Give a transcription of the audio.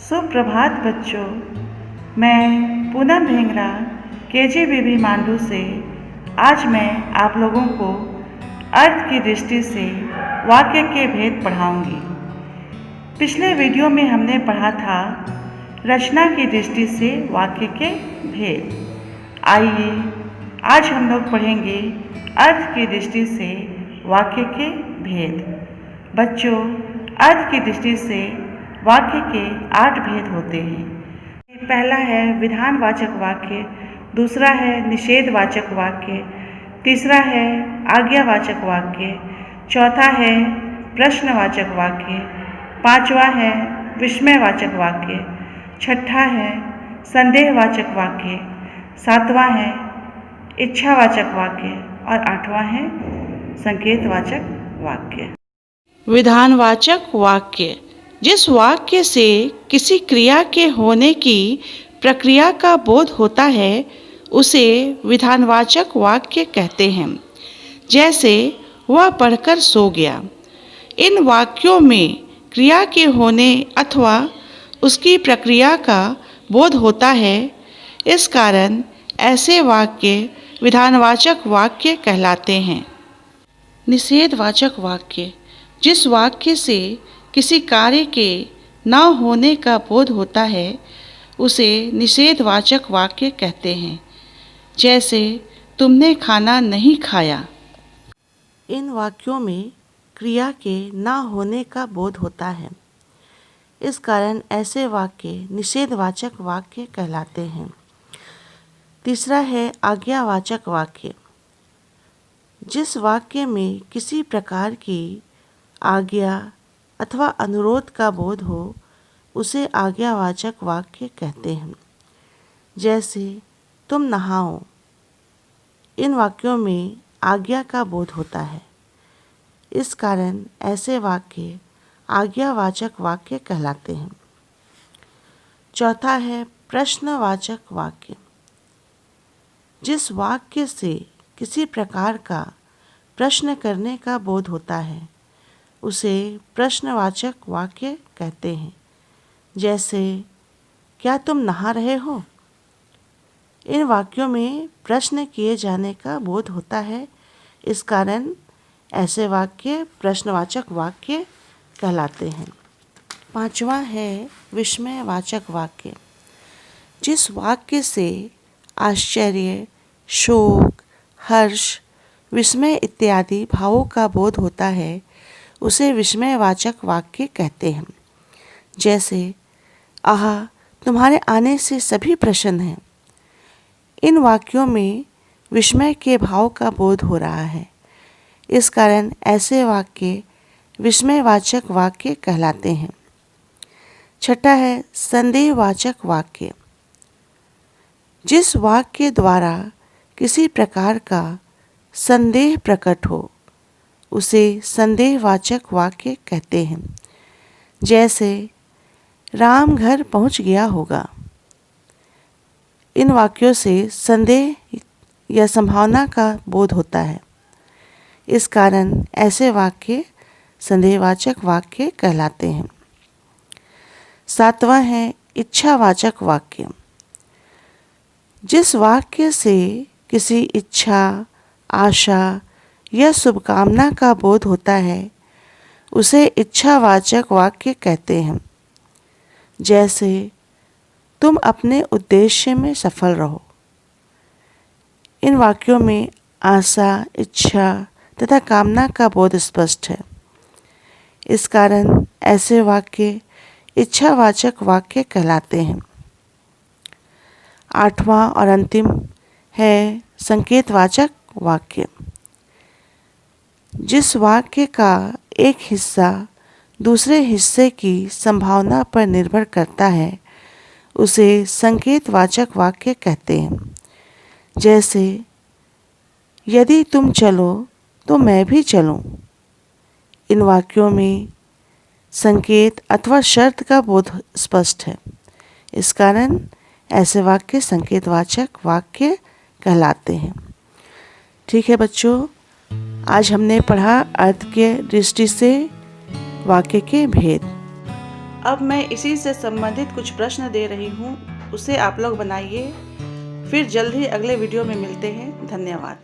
सुप्रभात बच्चों। मैं पूनम भेंगरा केजी बेबी मांडू से आज मैं आप लोगों को अर्थ की दृष्टि से वाक्य के भेद पढ़ाऊंगी। पिछले वीडियो में हमने पढ़ा था रचना की दृष्टि से वाक्य के भेद। आइए आज हम लोग पढ़ेंगे अर्थ की दृष्टि से वाक्य के भेद। बच्चों, अर्थ की दृष्टि से वाक्य के 8 भेद होते हैं। पहला है विधानवाचक वाक्य, दूसरा है निषेधवाचक वाक्य, तीसरा है आज्ञावाचक वाक्य, चौथा है प्रश्नवाचक वाक्य, पांचवा है विस्मयवाचक वाक्य, छठा है संदेहवाचक वाक्य, सातवां है इच्छावाचक वाक्य और आठवां है संकेतवाचक वाक्य। विधानवाचक वाक्य जिस वाक्य से किसी क्रिया के होने की प्रक्रिया का बोध होता है उसे विधानवाचक वाक्य कहते हैं। जैसे वह पढ़कर सो गया। इन वाक्यों में क्रिया के होने अथवा उसकी प्रक्रिया का बोध होता है। इस कारण ऐसे वाक्य विधानवाचक वाक्य कहलाते हैं। निषेधवाचक वाक्य जिस वाक्य से किसी कार्य के न होने का बोध होता है उसे निषेधवाचक वाक्य कहते हैं। जैसे तुमने खाना नहीं खाया। इन वाक्यों में क्रिया के न होने का बोध होता है। इस कारण ऐसे वाक्य निषेधवाचक वाक्य कहलाते हैं। तीसरा है आज्ञावाचक वाक्य। जिस वाक्य में किसी प्रकार की आज्ञा अथवा अनुरोध का बोध हो उसे आज्ञावाचक वाक्य कहते हैं। जैसे तुम नहाओ। इन वाक्यों में आज्ञा का बोध होता है। इस कारण ऐसे वाक्य आज्ञावाचक वाक्य कहलाते हैं। चौथा है प्रश्नवाचक वाक्य। जिस वाक्य से किसी प्रकार का प्रश्न करने का बोध होता है उसे प्रश्नवाचक वाक्य कहते हैं। जैसे क्या तुम नहा रहे हो। इन वाक्यों में प्रश्न किए जाने का बोध होता है। इस कारण ऐसे वाक्य प्रश्नवाचक वाक्य कहलाते हैं। पांचवा है विस्मयवाचक वाक्य। जिस वाक्य से आश्चर्य, शोक, हर्ष, विस्मय इत्यादि भावों का बोध होता है उसे विस्मयवाचक वाक्य कहते हैं। जैसे आहा, तुम्हारे आने से सभी प्रसन्न हैं। इन वाक्यों में विस्मय के भाव का बोध हो रहा है। इस कारण ऐसे वाक्य विस्मयवाचक वाक्य कहलाते हैं। छठा है संदेहवाचक वाक्य। जिस वाक्य द्वारा किसी प्रकार का संदेह प्रकट हो उसे संदेहवाचक वाक्य कहते हैं। जैसे राम घर पहुंच गया होगा। इन वाक्यों से संदेह या संभावना का बोध होता है। इस कारण ऐसे वाक्य संदेहवाचक वाक्य कहलाते हैं। सातवां है इच्छावाचक वाक्य। जिस वाक्य से किसी इच्छा, आशा या शुभकामना का बोध होता है उसे इच्छावाचक वाक्य कहते हैं। जैसे तुम अपने उद्देश्य में सफल रहो। इन वाक्यों में आशा, इच्छा तथा कामना का बोध स्पष्ट है। इस कारण ऐसे वाक्य इच्छावाचक वाक्य कहलाते हैं। आठवां और अंतिम है संकेतवाचक वाक्य। जिस वाक्य का एक हिस्सा दूसरे हिस्से की संभावना पर निर्भर करता है उसे संकेतवाचक वाक्य कहते हैं। जैसे यदि तुम चलो तो मैं भी चलूं। इन वाक्यों में संकेत अथवा शर्त का बोध स्पष्ट है। इस कारण ऐसे वाक्य संकेतवाचक वाक्य कहलाते हैं। ठीक है बच्चों, आज हमने पढ़ा अर्थ के दृष्टि से वाक्य के भेद। अब मैं इसी से संबंधित कुछ प्रश्न दे रही हूँ, उसे आप लोग बनाइए। फिर जल्द ही अगले वीडियो में मिलते हैं। धन्यवाद।